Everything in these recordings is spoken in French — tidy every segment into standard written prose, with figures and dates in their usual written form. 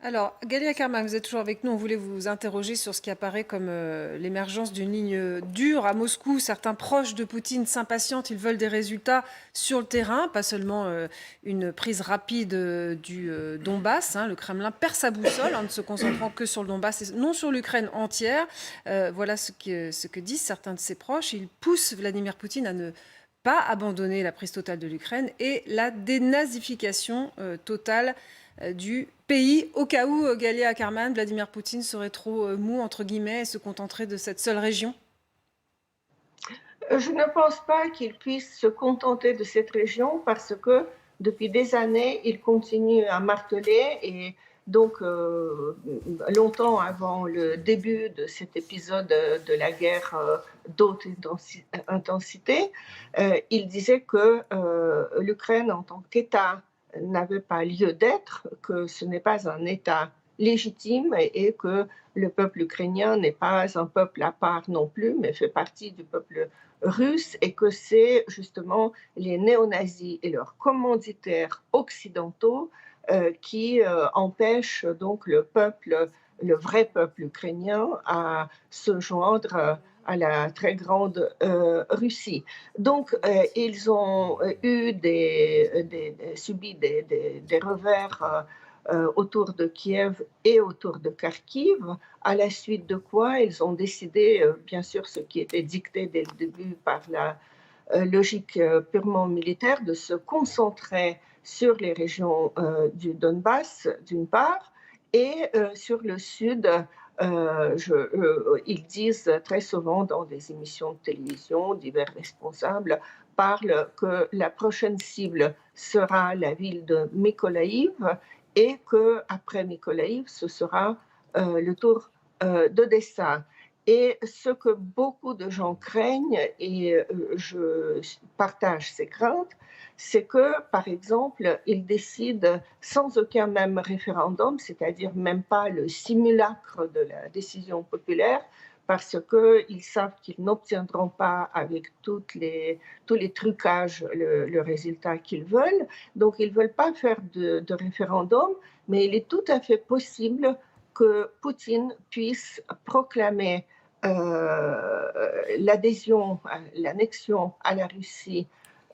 Alors, Galia Karman, vous êtes toujours avec nous. On voulait vous interroger sur ce qui apparaît comme l'émergence d'une ligne dure à Moscou. Certains proches de Poutine s'impatientent. Ils veulent des résultats sur le terrain, pas seulement une prise rapide du Donbass. Hein. Le Kremlin perd sa boussole en ne se concentrant que sur le Donbass et non sur l'Ukraine entière. Voilà ce que disent certains de ses proches. Ils poussent Vladimir Poutine à ne pas abandonner la prise totale de l'Ukraine et la dénazification totale du pays, au cas où Galia Karman, Vladimir Poutine serait trop mou, entre guillemets, et se contenterait de cette seule région? Je ne pense pas qu'il puisse se contenter de cette région parce que depuis des années, il continue à marteler et donc longtemps avant le début de cet épisode de la guerre d'haute intensité, il disait que l'Ukraine en tant qu'État n'avait pas lieu d'être, que ce n'est pas un État légitime et que le peuple ukrainien n'est pas un peuple à part non plus, mais fait partie du peuple russe et que c'est justement les néo-nazis et leurs commanditaires occidentaux qui empêchent donc le vrai peuple ukrainien à se joindre à la très grande Russie. Donc, ils ont subi des revers autour de Kiev et autour de Kharkiv, à la suite de quoi ils ont décidé, bien sûr, ce qui était dicté dès le début par la logique purement militaire, de se concentrer sur les régions du Donbass, d'une part, et sur le sud. Ils disent très souvent dans des émissions de télévision, divers responsables parlent que la prochaine cible sera la ville de Mykolaïv et qu'après Mykolaïv, ce sera le tour d'Odessa. Et ce que beaucoup de gens craignent, et je partage ces craintes, c'est que, par exemple, ils décident sans aucun même référendum, c'est-à-dire même pas le simulacre de la décision populaire, parce qu'ils savent qu'ils n'obtiendront pas avec tous les trucages le résultat qu'ils veulent. Donc, ils ne veulent pas faire de référendum, mais il est tout à fait possible que Poutine puisse proclamer l'adhésion, l'annexion à la Russie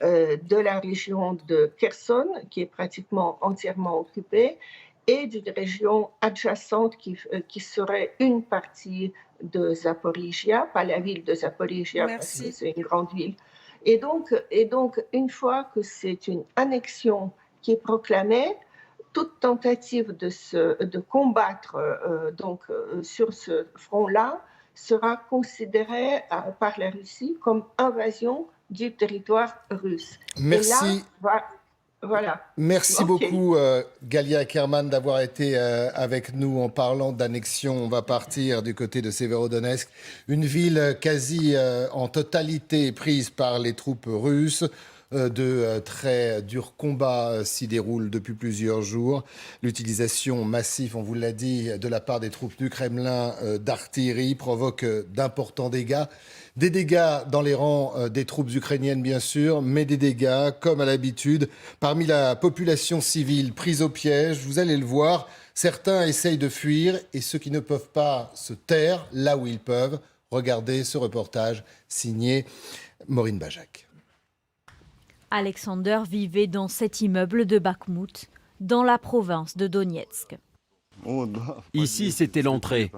de la région de Kherson, qui est pratiquement entièrement occupée, et d'une région adjacente qui serait une partie de Zaporizhia, pas la ville de Zaporizhia parce que Merci. c'est une grande ville. Et donc, une fois que c'est une annexion qui est proclamée, toute tentative de combattre sur ce front-là sera considérée par la Russie comme invasion du territoire russe. Et là, Merci. voilà. Merci OK. beaucoup, Galia Kerman, d'avoir été avec nous en parlant d'annexion. On va partir du côté de Sévérodonetsk, une ville quasi en totalité prise par les troupes russes. De très durs combats s'y déroulent depuis plusieurs jours. L'utilisation massive, on vous l'a dit, de la part des troupes du Kremlin d'artillerie provoque d'importants dégâts. Des dégâts dans les rangs des troupes ukrainiennes, bien sûr, mais des dégâts, comme à l'habitude, parmi la population civile prise au piège. Vous allez le voir, certains essayent de fuir et ceux qui ne peuvent pas se taire là où ils peuvent. Regardez ce reportage signé Maureen Bajac. Alexander vivait dans cet immeuble de Bakhmout, dans la province de Donetsk. Ici, c'était l'entrée.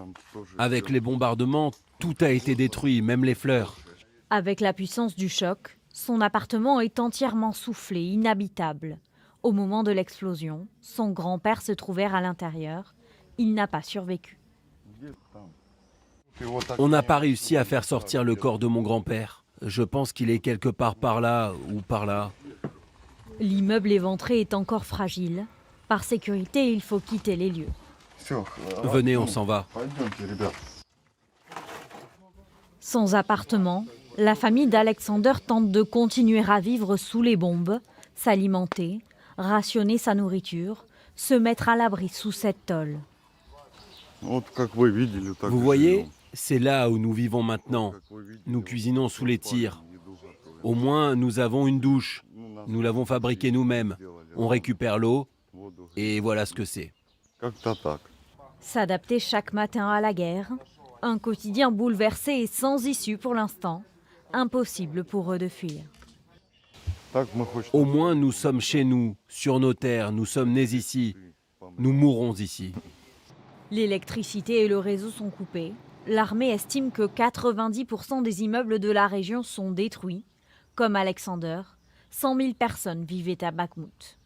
Avec les bombardements, tout a été détruit, même les fleurs. Avec la puissance du choc, son appartement est entièrement soufflé, inhabitable. Au moment de l'explosion, son grand-père se trouvait à l'intérieur. Il n'a pas survécu. On n'a pas réussi à faire sortir le corps de mon grand-père. Je pense qu'il est quelque part par là ou par là. L'immeuble éventré est encore fragile. Par sécurité, il faut quitter les lieux. Venez, on s'en va. Sans appartement, la famille d'Alexander tente de continuer à vivre sous les bombes, s'alimenter, rationner sa nourriture, se mettre à l'abri sous cette tôle. Vous voyez, c'est là où nous vivons maintenant. Nous cuisinons sous les tirs. Au moins, nous avons une douche. Nous l'avons fabriquée nous-mêmes. On récupère l'eau et voilà ce que c'est. S'adapter chaque matin à la guerre, un quotidien bouleversé et sans issue pour l'instant, impossible pour eux de fuir. Au moins, nous sommes chez nous, sur nos terres, nous sommes nés ici, nous mourrons ici. L'électricité et le réseau sont coupés. L'armée estime que 90% des immeubles de la région sont détruits. Comme Alexander, 100 000 personnes vivaient à Bakhmout.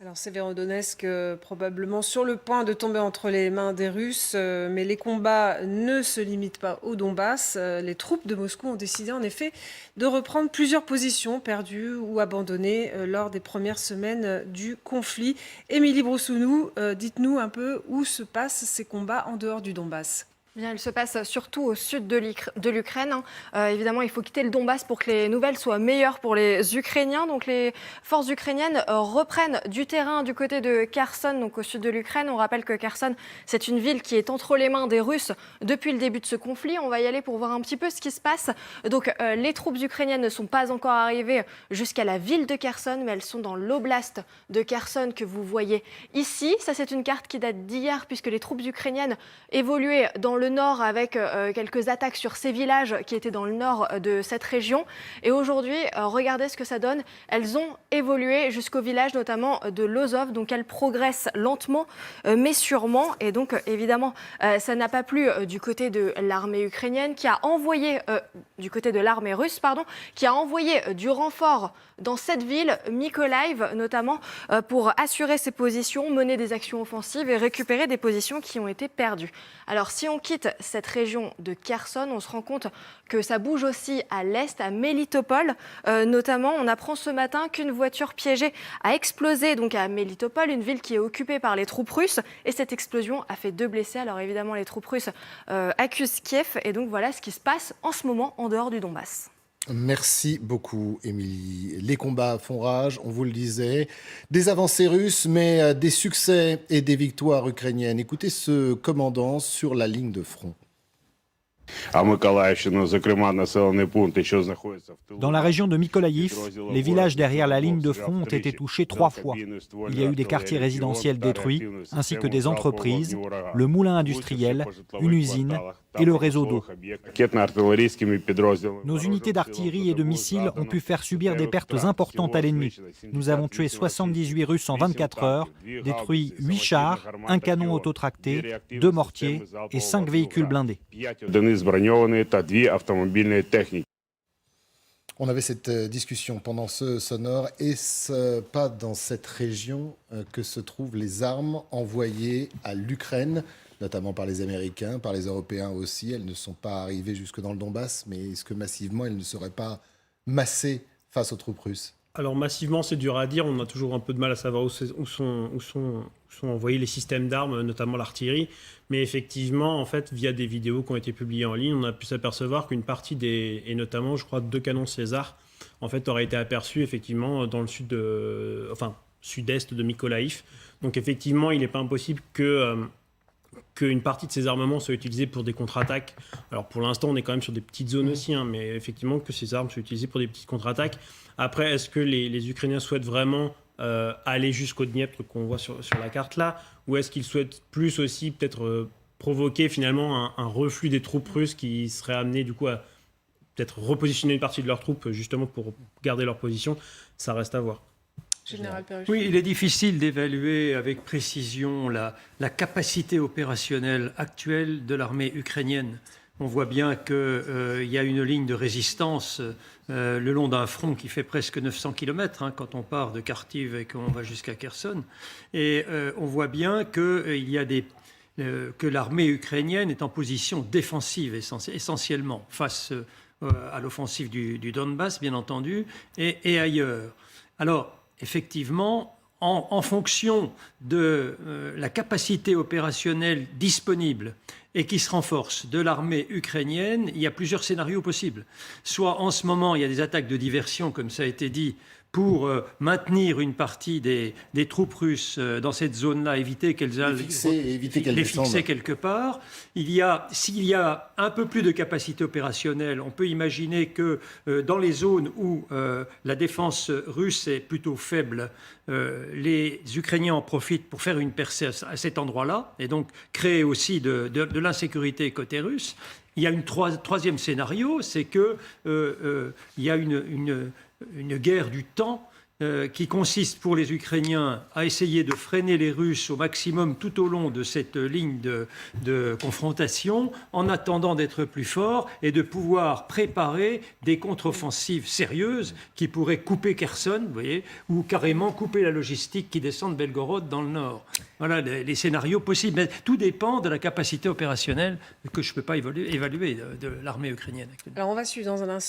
Alors Severodonetsk, probablement sur le point de tomber entre les mains des Russes, mais les combats ne se limitent pas au Donbass. Les troupes de Moscou ont décidé en effet de reprendre plusieurs positions perdues ou abandonnées lors des premières semaines du conflit. Émilie Broussounou, dites-nous un peu où se passent ces combats en dehors du Donbass. Bien, il se passe surtout au sud de l'Ukraine. Évidemment, il faut quitter le Donbass pour que les nouvelles soient meilleures pour les Ukrainiens. Donc, les forces ukrainiennes reprennent du terrain du côté de Kherson, donc au sud de l'Ukraine. On rappelle que Kherson, c'est une ville qui est entre les mains des Russes depuis le début de ce conflit. On va y aller pour voir un petit peu ce qui se passe. Donc, les troupes ukrainiennes ne sont pas encore arrivées jusqu'à la ville de Kherson, mais elles sont dans l'oblast de Kherson que vous voyez ici. Ça, c'est une carte qui date d'hier, puisque les troupes ukrainiennes évoluaient dans le nord avec quelques attaques sur ces villages qui étaient dans le nord de cette région. Et aujourd'hui, regardez ce que ça donne. Elles ont évolué jusqu'au village notamment de Lozov, donc elles progressent lentement mais sûrement. Et donc évidemment, ça n'a pas plu du côté de l'armée ukrainienne qui a envoyé, du côté de l'armée russe, pardon, qui a envoyé du renfort dans cette ville, Mykolaiv notamment, pour assurer ses positions, mener des actions offensives et récupérer des positions qui ont été perdues. Alors si on quitte cette région de Kherson, on se rend compte que ça bouge aussi à l'est, à Melitopol. Notamment, on apprend ce matin qu'une voiture piégée a explosé donc à Melitopol, une ville qui est occupée par les troupes russes. Et cette explosion a fait 2 blessés. Alors évidemment, les troupes russes accusent Kiev. Et donc voilà ce qui se passe en ce moment en dehors du Donbass. Merci beaucoup, Émilie. Les combats font rage, on vous le disait. Des avancées russes, mais des succès et des victoires ukrainiennes. Écoutez ce commandant sur la ligne de front. Dans la région de Mykolaïv, les villages derrière la ligne de front ont été touchés 3 fois. Il y a eu des quartiers résidentiels détruits, ainsi que des entreprises, le moulin industriel, une usine et le réseau d'eau. Nos unités d'artillerie et de missiles ont pu faire subir des pertes importantes à l'ennemi. Nous avons tué 78 Russes en 24 heures, détruit 8 chars, un canon autotracté, 2 mortiers et 5 véhicules blindés. On avait cette discussion pendant ce sonore. Est-ce pas dans cette région que se trouvent les armes envoyées à l'Ukraine, notamment par les Américains, par les Européens aussi? Elles ne sont pas arrivées jusque dans le Donbass, mais est-ce que massivement elles ne seraient pas massées face aux troupes russes? Alors massivement, c'est dur à dire. On a toujours un peu de mal à savoir où sont envoyés les systèmes d'armes, notamment l'artillerie. Mais effectivement, en fait, via des vidéos qui ont été publiées en ligne, on a pu s'apercevoir qu'une partie et notamment, je crois, 2 canons César, en fait, auraient été aperçus effectivement dans le sud-est de Mykolaïv. Donc effectivement, il n'est pas impossible qu'une partie de ces armements soit utilisée pour des contre-attaques. Alors pour l'instant, on est quand même sur des petites zones aussi, mais effectivement que ces armes soient utilisées pour des petites contre-attaques. Après, est-ce que les Ukrainiens souhaitent vraiment aller jusqu'au Dniepr qu'on voit sur la carte là, ou est-ce qu'ils souhaitent plus aussi peut-être provoquer finalement un reflux des troupes russes qui seraient amenées du coup à peut-être repositionner une partie de leurs troupes justement pour garder leur position? Ça reste à voir. Général Perruche. Oui, il est difficile d'évaluer avec précision la capacité opérationnelle actuelle de l'armée ukrainienne. On voit bien qu'il y a une ligne de résistance le long d'un front qui fait presque 900 km quand on part de Kharkiv et qu'on va jusqu'à Kherson. Et on voit bien que l'armée ukrainienne est en position défensive essentiellement face à l'offensive du Donbass, bien entendu, et ailleurs. Alors, effectivement, en fonction de la capacité opérationnelle disponible et qui se renforce de l'armée ukrainienne, il y a plusieurs scénarios possibles. Soit en ce moment, il y a des attaques de diversion, comme ça a été dit, pour maintenir une partie des troupes russes dans cette zone-là, éviter qu'elles aillent les fixer quelque part. S'il y a un peu plus de capacité opérationnelle, on peut imaginer que dans les zones où la défense russe est plutôt faible, les Ukrainiens en profitent pour faire une percée à cet endroit-là et donc créer aussi de l'insécurité côté russe. Il y a un troisième scénario, c'est qu'il y a une guerre du temps qui consiste pour les Ukrainiens à essayer de freiner les Russes au maximum tout au long de cette ligne de confrontation, en attendant d'être plus forts et de pouvoir préparer des contre-offensives sérieuses qui pourraient couper Kherson, vous voyez, ou carrément couper la logistique qui descend de Belgorod dans le nord. Voilà les scénarios possibles. Mais tout dépend de la capacité opérationnelle que je ne peux pas évaluer de l'armée ukrainienne. Alors on va suivre dans un instant.